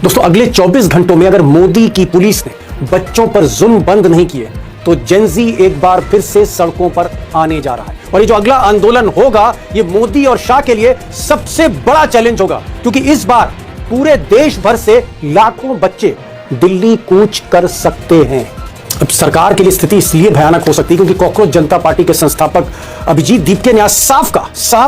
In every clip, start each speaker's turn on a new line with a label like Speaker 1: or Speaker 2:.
Speaker 1: दोस्तों अगले 24 घंटों में अगर मोदी की पुलिस ने बच्चों पर जुल्म बंद नहीं किए तो जेनजी एक बार फिर से सड़कों पर आने जा रहा है। और ये जो अगला आंदोलन होगा ये मोदी और शाह के लिए सबसे बड़ा चैलेंज होगा, क्योंकि इस बार पूरे देश भर से लाखों बच्चे दिल्ली कूच कर सकते हैं। अब सरकार के लिए स्थिति इसलिए भयानक हो सकती है क्योंकि कॉकरोच जनता पार्टी के संस्थापक अभिजीत दीपके ने आज साफ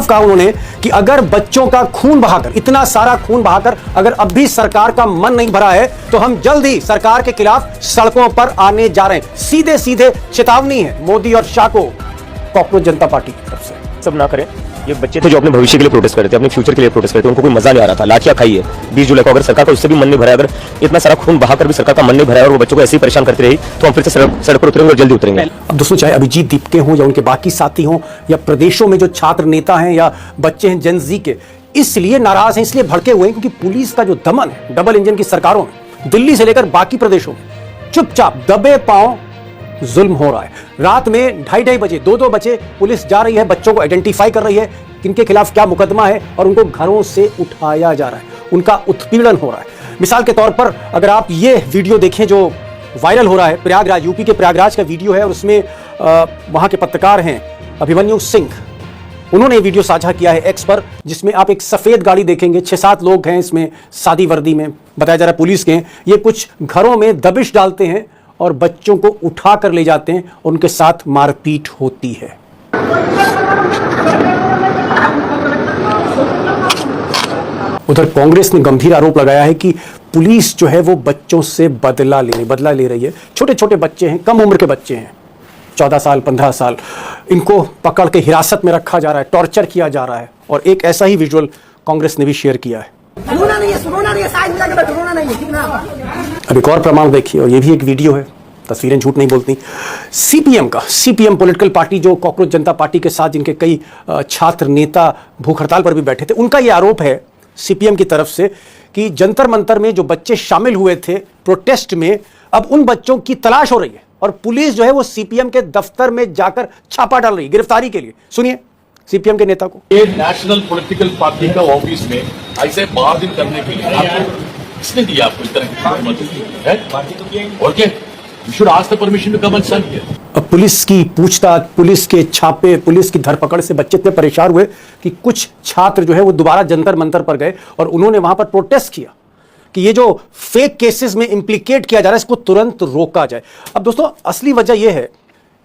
Speaker 1: कहा उन्होंने कि अगर बच्चों का खून बहाकर, इतना सारा खून बहाकर अगर अब भी सरकार का मन नहीं भरा है तो हम जल्द ही सरकार के खिलाफ सड़कों पर आने जा रहे हैं। सीधे सीधे चेतावनी है मोदी और शाह को कॉकरोच जनता पार्टी की तरफ से।
Speaker 2: सब ना करें। ये बच्चे थे जो अपने भविष्य के लिए प्रोटेस्ट कर रहे थे, अपने फ्यूचर के लिए प्रोटेस्ट कर रहे थे, उनको कोई मजा नहीं आ रहा था। लाठियां खाई है 20 जुलाई को। अगर सरकार का उससे भी मन नहीं भरा, अगर इतना सारा खून बहाकर भी सरकार का मन नहीं भरा और वो बच्चों को ऐसे ही परेशान करती रही तो हम फिर से सड़क पर उतरेंगे और जल्दी उतरेंगे।
Speaker 1: अब दोस्तों चाहे अभिजीत दीपके हों या उनके बाकी साथी हों या प्रदेशों में जो छात्र नेता हैं या बच्चे हैं जेनजी के, इसलिए नाराज हैं, इसलिए भड़के हुए हैं क्योंकि पुलिस का जो दमन है डबल इंजन की सरकारों में, दिल्ली से लेकर बाकी प्रदेशों में चुपचाप दबे पांव जुल्म हो रहा है। रात में 2:30 बजे 2-2 बजे पुलिस जा रही है, बच्चों को आइडेंटिफाई कर रही है किनके खिलाफ क्या मुकदमा है और उनको घरों से उठाया जा रहा है, उनका उत्पीड़न हो रहा है। मिसाल के तौर पर अगर आप ये वीडियो देखें जो वायरल हो रहा है, प्रयागराज, यूपी के प्रयागराज का वीडियो है और उसमें वहां के पत्रकार हैं अभिमन्यु सिंह, उन्होंने वीडियो साझा किया है एक्स पर, जिसमें आप एक सफेद गाड़ी देखेंगे, 6-7 लोग हैं इसमें सादी वर्दी में, बताया जा रहा है पुलिस के, ये कुछ घरों में दबिश डालते हैं और बच्चों को उठा कर ले जाते हैं, उनके साथ मारपीट होती है। उधर कांग्रेस ने गंभीर आरोप लगाया है कि पुलिस जो है वो बच्चों से बदला ले रही है। छोटे छोटे बच्चे हैं, कम उम्र के बच्चे हैं, 14 साल 15 साल, इनको पकड़ के हिरासत में रखा जा रहा है, टॉर्चर किया जा रहा है। और एक ऐसा ही विजुअल कांग्रेस ने भी शेयर किया है। अब एक और प्रमाण देखिए, और ये भी एक वीडियो है, तस्वीरें झूठ नहीं बोलती। सीपीएम पॉलिटिकल पार्टी जो कॉकरोच जनता पार्टी के साथ जिनके कई छात्र नेता भूख हड़ताल पर भी बैठे थे, उनका ये आरोप है सीपीएम की तरफ से कि जंतर मंतर में जो बच्चे शामिल हुए थे प्रोटेस्ट में, अब उन बच्चों की तलाश हो रही है और पुलिस जो है वो सीपीएम के दफ्तर में जाकर छापा डाल रही है गिरफ्तारी के लिए। सुनिए सीपीएम के नेता को।
Speaker 3: ये नेशनल पॉलिटिकल पार्टी का ऑफिस में ऐसे बारदिन करने के लिए आपको किसने दिया? आपको इस तरह की अनुमति? और क्या? You should ask the permission to come and serve here.
Speaker 1: अब पुलिस की पूछताछ, पुलिस के छापे, पुलिस की धरपकड़ से बच्चे इतने परेशान हुए कि कुछ छात्र जो है वो दोबारा जंतर मंतर पर गए और उन्होंने वहां पर प्रोटेस्ट किया कि ये जो फेक केसेस में इंप्लीकेट किया जा रहा है इसको तुरंत रोका जाए। अब दोस्तों असली वजह यह है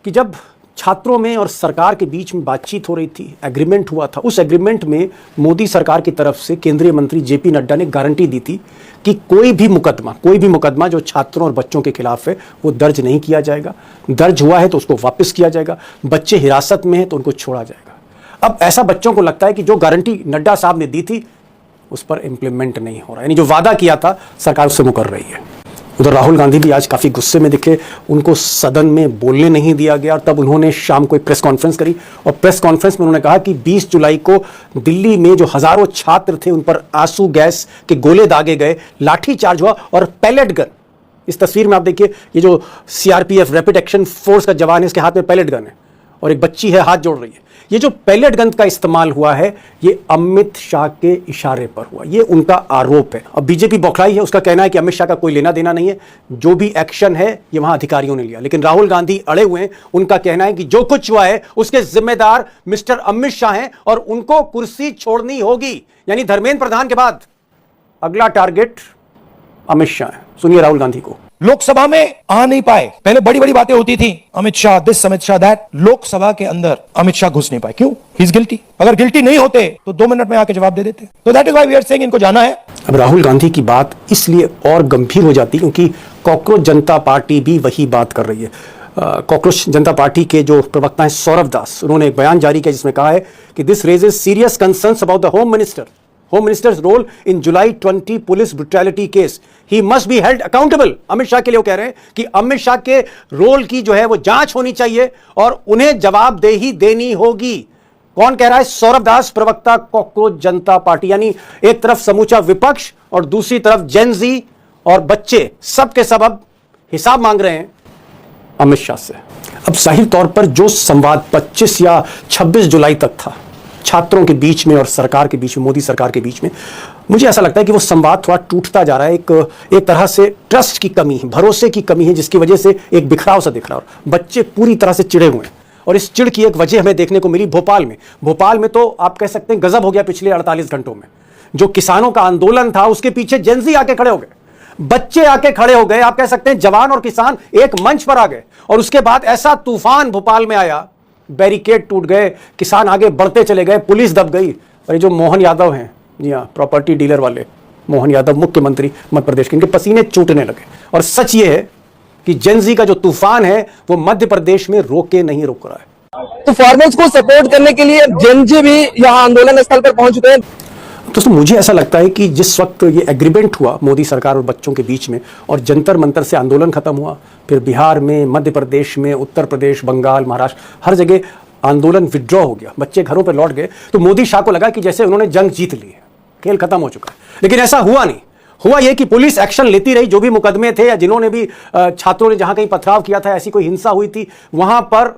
Speaker 1: कि जब छात्रों में और सरकार के बीच में बातचीत हो रही थी, एग्रीमेंट हुआ था, उस एग्रीमेंट में मोदी सरकार की तरफ से केंद्रीय मंत्री जेपी नड्डा ने गारंटी दी थी कि कोई भी मुकदमा जो छात्रों और बच्चों के खिलाफ है वो दर्ज नहीं किया जाएगा, दर्ज हुआ है तो उसको वापस किया जाएगा, बच्चे हिरासत में हैं तो उनको छोड़ा जाएगा। अब ऐसा बच्चों को लगता है कि जो गारंटी नड्डा साहब ने दी थी उस पर इंप्लीमेंट नहीं हो रहा है, यानी जो वादा किया था सरकार उससे मुकर रही है। उधर राहुल गांधी भी आज काफी गुस्से में दिखे, उनको सदन में बोलने नहीं दिया गया और तब उन्होंने शाम को एक प्रेस कॉन्फ्रेंस करी और प्रेस कॉन्फ्रेंस में उन्होंने कहा कि 20 जुलाई को दिल्ली में जो हजारों छात्र थे उन पर आंसू गैस के गोले दागे गए, लाठी चार्ज हुआ और पैलेट गन, इस तस्वीर में आप देखिए ये जो सीआरपीएफ रैपिड एक्शन फोर्स का जवान है इसके हाथ में पैलेट गन है और एक बच्ची है हाथ जोड़ रही है। ये जो पैलेट गन का इस्तेमाल हुआ है ये अमित शाह के इशारे पर हुआ, ये उनका आरोप है। अब बीजेपी बौखलाई है, उसका कहना है कि अमित शाह का कोई लेना देना नहीं है, जो भी एक्शन है ये वहां अधिकारियों ने लिया। लेकिन राहुल गांधी अड़े हुए हैं, उनका कहना है कि जो कुछ हुआ है उसके जिम्मेदार मिस्टर अमित शाह हैं और उनको कुर्सी छोड़नी होगी, यानी धर्मेंद्र प्रधान के बाद अगला टारगेट अमित शाह है। सुनिए राहुल गांधी को।
Speaker 4: लोकसभा में आ नहीं पाए, पहले बड़ी बड़ी बातें होती थी, अमित शाह दिस, अमित शाह दैट, लोकसभा के अंदर अमित शाह घुस नहीं पाए। क्यों? He is guilty. अगर गिल्टी नहीं होते तो 2 मिनट में आके जवाब दे देते। तो that is why we are saying इनको जाना है।
Speaker 1: अब राहुल गांधी की बात इसलिए और गंभीर हो जाती क्योंकि कॉकरोच जनता पार्टी भी वही बात कर रही है। कॉकरोच जनता पार्टी के जो प्रवक्ता हैं सौरभ दास, उन्होंने एक बयान जारी किया जिसमें कहा है कि this raises serious concerns about the home minister's role in July 20 police brutality case, he must be held accountable. Amit Shah के लिए वो कह रहे हैं कि अमित शाह के रोल की जो है वो जांच होनी चाहिए और उन्हें जवाबदेही देनी होगी। कौन कह रहा है? सौरभ दास, प्रवक्ता कॉकरोच जनता पार्टी। यानी एक तरफ समूचा विपक्ष और दूसरी तरफ जेनजी और बच्चे, सब के सब अब हिसाब मांग रहे हैं अमित शाह से। अब जाहिर तौर पर जो संवाद 25 या 26 जुलाई तक था छात्रों के बीच में और सरकार के बीच में, मोदी सरकार के बीच में, मुझे ऐसा लगता है कि वो संवाद थोड़ा टूटता जा रहा है। एक तरह से ट्रस्ट की कमी है, भरोसे की कमी है, जिसकी वजह से एक बिखराव सा दिख रहा है। और बच्चे पूरी तरह से चिड़े हुए हैं और इस चिड़ की एक वजह हमें देखने को मिली भोपाल में। भोपाल में तो आप कह सकते हैं गजब हो गया पिछले 48 घंटों में। जो किसानों का आंदोलन था उसके पीछे जेंजी आके खड़े हो गए, बच्चे आके खड़े हो गए। आप कह सकते हैं जवान और किसान एक मंच पर आ गए और उसके बाद ऐसा तूफान भोपाल में आया, बैरिकेड टूट गए, किसान आगे बढ़ते चले गए, पुलिस दब गई। और ये जो मोहन यादव हैं, जी हाँ, प्रॉपर्टी डीलर वाले मोहन यादव, मुख्यमंत्री मध्य प्रदेश के, इनके पसीने छूटने लगे। और सच ये है कि जेंजी का जो तूफान है वो मध्य प्रदेश में रोके नहीं रोक रहा है।
Speaker 5: तो फार्मर्स को सपोर्ट करने के लिए जेंजी भी यहाँ आंदोलन स्थल पर पहुंच चुके हैं।
Speaker 1: दोस्तों मुझे ऐसा लगता है कि जिस वक्त ये एग्रीमेंट हुआ मोदी सरकार और बच्चों के बीच में और जंतर मंतर से आंदोलन खत्म हुआ, फिर बिहार में, मध्य प्रदेश में, उत्तर प्रदेश, बंगाल, महाराष्ट्र, हर जगह आंदोलन विड्रॉ हो गया, बच्चे घरों पर लौट गए, तो मोदी शाह को लगा कि जैसे उन्होंने जंग जीत ली है, खेल खत्म हो चुका है। लेकिन ऐसा हुआ नहीं। हुआ यह कि पुलिस एक्शन लेती रही। जो भी मुकदमे थे या जिन्होंने भी छात्रों ने जहां कहीं पथराव किया था, ऐसी कोई हिंसा हुई थी, वहां पर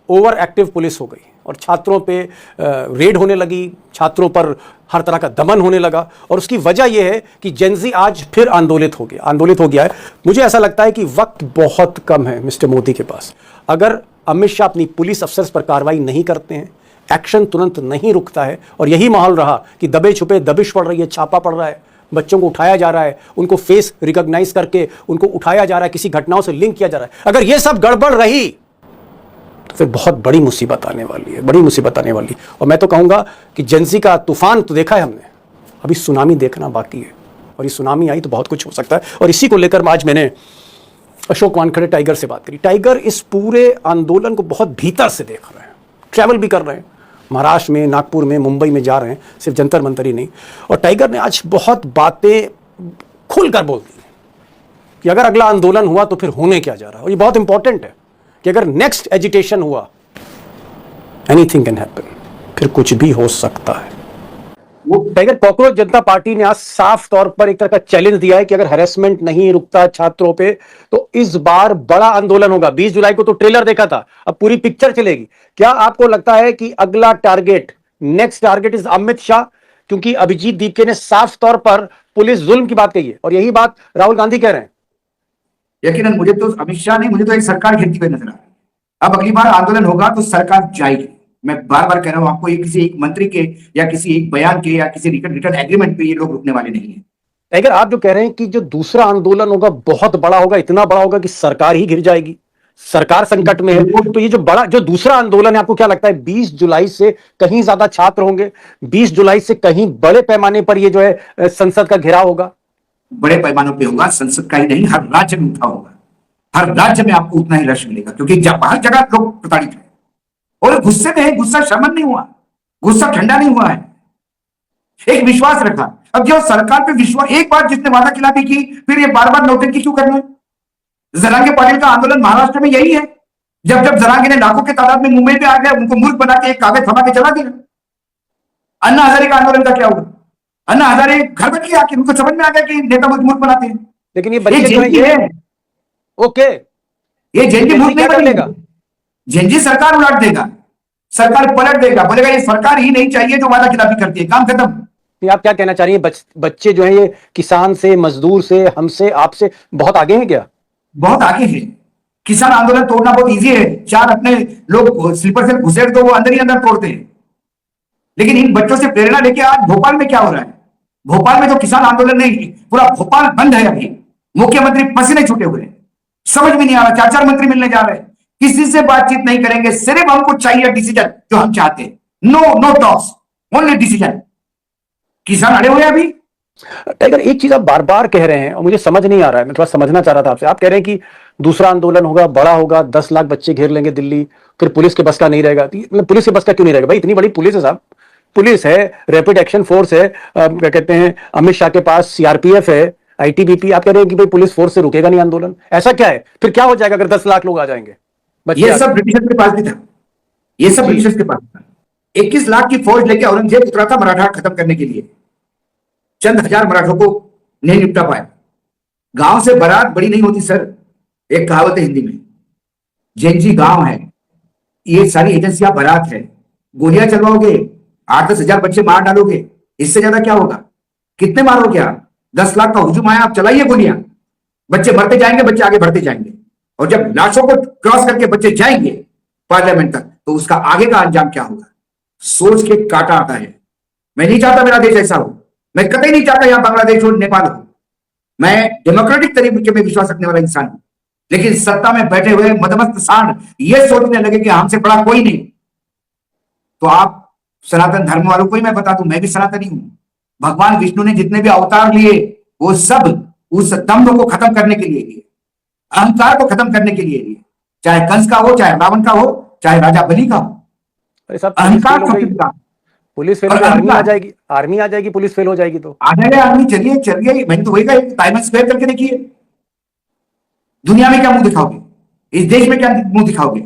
Speaker 1: ओवर एक्टिव पुलिस हो गई और छात्रों पे रेड होने लगी, छात्रों पर हर तरह का दमन होने लगा। और उसकी वजह यह है कि जेंजी आज फिर आंदोलित हो गया है। मुझे ऐसा लगता है कि वक्त बहुत कम है मिस्टर मोदी के पास। अगर अमित शाह अपनी पुलिस अफसर्स पर कार्रवाई नहीं करते हैं, एक्शन तुरंत नहीं रुकता है, और यही माहौल रहा कि दबे छुपे दबिश पड़ रही है, छापा पड़ रहा है, बच्चों को उठाया जा रहा है, उनको फेस रिकॉग्नाइज करके उनको उठाया जा रहा है, किसी घटनाओं से लिंक किया जा रहा है, अगर यह सब गड़बड़ रही तो फिर बहुत बड़ी मुसीबत आने वाली है, बड़ी मुसीबत आने वाली। और मैं तो कहूंगा कि जेंजी का तूफान तो देखा है हमने, अभी सुनामी देखना बाकी है, और ये सुनामी आई तो बहुत कुछ हो सकता है। और इसी को लेकर आज मैंने अशोक वानखेड़े टाइगर से बात करी। टाइगर इस पूरे आंदोलन को बहुत भीतर से देख रहे हैं, ट्रैवल भी कर रहे हैं, महाराष्ट्र में, नागपुर में, मुंबई में जा रहे हैं, सिर्फ जंतर मंतर ही नहीं। और टाइगर ने आज बहुत बातें खुलकर बोल दी कि अगर अगला आंदोलन हुआ तो फिर होने क्या जा रहा है। और ये बहुत इंपॉर्टेंट है कि अगर नेक्स्ट एजिटेशन हुआ, एनीथिंग कैन हैपन, फिर कुछ भी हो सकता है। वो टाइगर, कॉकरोच जनता पार्टी ने आज साफ तौर पर एक तरह का चैलेंज दिया है कि अगर हैरेसमेंट नहीं रुकता छात्रों पे तो इस बार बड़ा आंदोलन होगा। 20 जुलाई को तो ट्रेलर देखा था, अब पूरी पिक्चर चलेगी। क्या आपको लगता है कि अगला target, next target is Amit Shah? क्योंकि अभिजीत दीपके ने साफ तौर पर पुलिस जुल्म की बात कही है और यही बात राहुल गांधी कह रहे हैं।
Speaker 6: यकीनन मुझे तो अमित शाह नहीं, मुझे तो एक सरकार घेरती हुई नजर आ रही है। अब अगली बार आंदोलन होगा तो सरकार जाएगी। मैं बार बार कह रहा हूं आपको, ये किसी एक मंत्री के या किसी एक बयान के या किसी रिटर्न एग्रीमेंट पे ये लोग रुकने वाले नहीं है।
Speaker 1: अगर आप जो कह रहे हैं कि जो दूसरा आंदोलन होगा बहुत बड़ा होगा, इतना बड़ा होगा कि सरकार ही गिर जाएगी, सरकार संकट में है, तो ये जो दूसरा आंदोलन है, आपको क्या लगता है 20 जुलाई से कहीं ज्यादा छात्र होंगे? 20 जुलाई से कहीं बड़े पैमाने पर ये जो है संसद का घेराव होगा?
Speaker 6: बड़े पैमानों पे होगा, संसद का ही नहीं, हर राज्य में उठा होगा। हर राज्य में आपको उतना ही रश मिलेगा, क्योंकि हर जगह लोग प्रताड़ित हैं और गुस्से में है। गुस्सा शमन नहीं हुआ, गुस्सा ठंडा नहीं हुआ है, एक विश्वास रखा। अब जो सरकार पे विश्वास, एक बार जिसने वादा खिलाफी की, फिर ये बार बार नौटंकी क्यों करना है? जरांगे पाटिल का आंदोलन महाराष्ट्र में यही है। जब जरांगे ने लाखों के तादाद में मुंबई पे आ गया, उनको मूर्ख बना के एक कागज थमा के चला दिया। अन्ना हजारे का आंदोलन का क्या हुआ? अन्ना हजारे घर बैठ के आके उनको समझ में आ गया कि नेता मुझे मूर्ख बनाते हैं।
Speaker 1: लेकिन ये बच्चे
Speaker 6: है,
Speaker 1: ओके,
Speaker 6: ये जेएनजी मूर्ख नहीं बनेगा, जेएनजी सरकार उलट देगा, सरकार पलट देगा, बोलेगा ये सरकार ही नहीं चाहिए जो वादा खिलाफी करती है, काम खत्म।
Speaker 1: आप क्या कहना चाह रही हैं? बच्चे जो हैं ये किसान से, मजदूर से, हमसे, आपसे बहुत आगे हैं क्या?
Speaker 6: बहुत आगे है। किसान आंदोलन तोड़ना बहुत इजी है, चार अपने लोग स्लीपर से घुसेड़ दो, वो अंदर ही अंदर तोड़ते हैं। लेकिन इन बच्चों से प्रेरणा लेके आज भोपाल में क्या हो रहा है? भोपाल में जो किसान आंदोलन नहीं, पूरा भोपाल बंद है अभी। मुख्यमंत्री पसीने छूटे हुए, समझ में नहीं आ रहा, 4-4 मंत्री मिलने जा रहे हैं, किसी से बातचीत नहीं करेंगे, सिर्फ हमको चाहिए डिसीजन जो हम चाहते हैं। No talks, only decision. किसान अड़े हुए अभी।
Speaker 1: टाइगर, एक चीज आप बार बार कह रहे हैं और मुझे समझ नहीं आ रहा है, मैं थोड़ा समझना चाह रहा था आपसे। आप कह रहे हैं कि दूसरा आंदोलन होगा, बड़ा होगा, 10 लाख बच्चे घेर लेंगे दिल्ली, फिर पुलिस के बस का नहीं रहेगा। पुलिस के बस का क्यों नहीं रहेगा भाई? इतनी बड़ी पुलिस है साहब, पुलिस है, रैपिड एक्शन फोर्स है, क्या कहते हैं, अमित शाह के पास सीआरपीएफ है, आईटीबीपी। आप कह रहे हैं कि भाई पुलिस फोर्स से रुकेगा नहीं आंदोलन? ऐसा क्या है? फिर क्या हो जाएगा अगर 10 लाख लोग आ जाएंगे?
Speaker 6: ये सब ब्रिटिशर्स के पास भी था, ये सब ब्रिटिशर्स के पास था। 21 लाख की फौज लेके औरंगजेब उतरा था मराठा खत्म करने के लिए, चंद हजार मराठों को नहीं निपटा पाया। गांव से बारात बड़ी नहीं होती सर, एक कहावत है हिंदी में, जेएनजी गांव है, ये सारी एजेंसियां बारात है। गोलियां चलवाओगे, 8-10 हजार बच्चे मार डालोगे, इससे ज्यादा क्या होगा? कितने मारोगे आप? 10 लाख का हुजूम आया, आप चलाइए गोलियां, बच्चे मरते जाएंगे, बच्चे आगे बढ़ते जाएंगे, और जब लाशों को क्रॉस करके बच्चे जाएंगे पार्लियामेंट तक, तो उसका आगे का अंजाम क्या होगा? सोच के काटा आता है। मैं नहीं चाहता मेरा देश ऐसा हो, मैं कतई नहीं चाहता यहां बांग्लादेश हो, नेपाल हो। मैं डेमोक्रेटिक तरीके में विश्वास रखने वाला इंसान हूं, लेकिन सत्ता में बैठे हुए मदमस्त सांड ये सोचने लगे कि हमसे बड़ा कोई नहीं, तो आप सनातन धर्म वालों को ही मैं बता दूं, मैं भी सनातनी हूं। भगवान विष्णु ने जितने भी अवतार लिए वो सब उस दम्भ को खत्म करने के लिए लिए, अहंकार को खत्म करने के लिए लिए, चाहे कंस का हो, चाहे रावण का हो, चाहे राजा बलि का हो।
Speaker 1: अरे साहब
Speaker 6: अहंकार सबसे बड़ा।
Speaker 1: पुलिस फेल
Speaker 6: और
Speaker 1: हो गई, आर्मी आ
Speaker 6: अहंकार।
Speaker 1: जाएगी, आर्मी आ जाएगी, पुलिस फेल हो जाएगी तो
Speaker 6: आ जाएगा आदमी, चलिए चलिए, मैंने तो वही कहा, टाइम स्क्वायर करके देखिए। दुनिया में क्या मुंह दिखाओगे? इस देश में क्या मुंह दिखाओगे?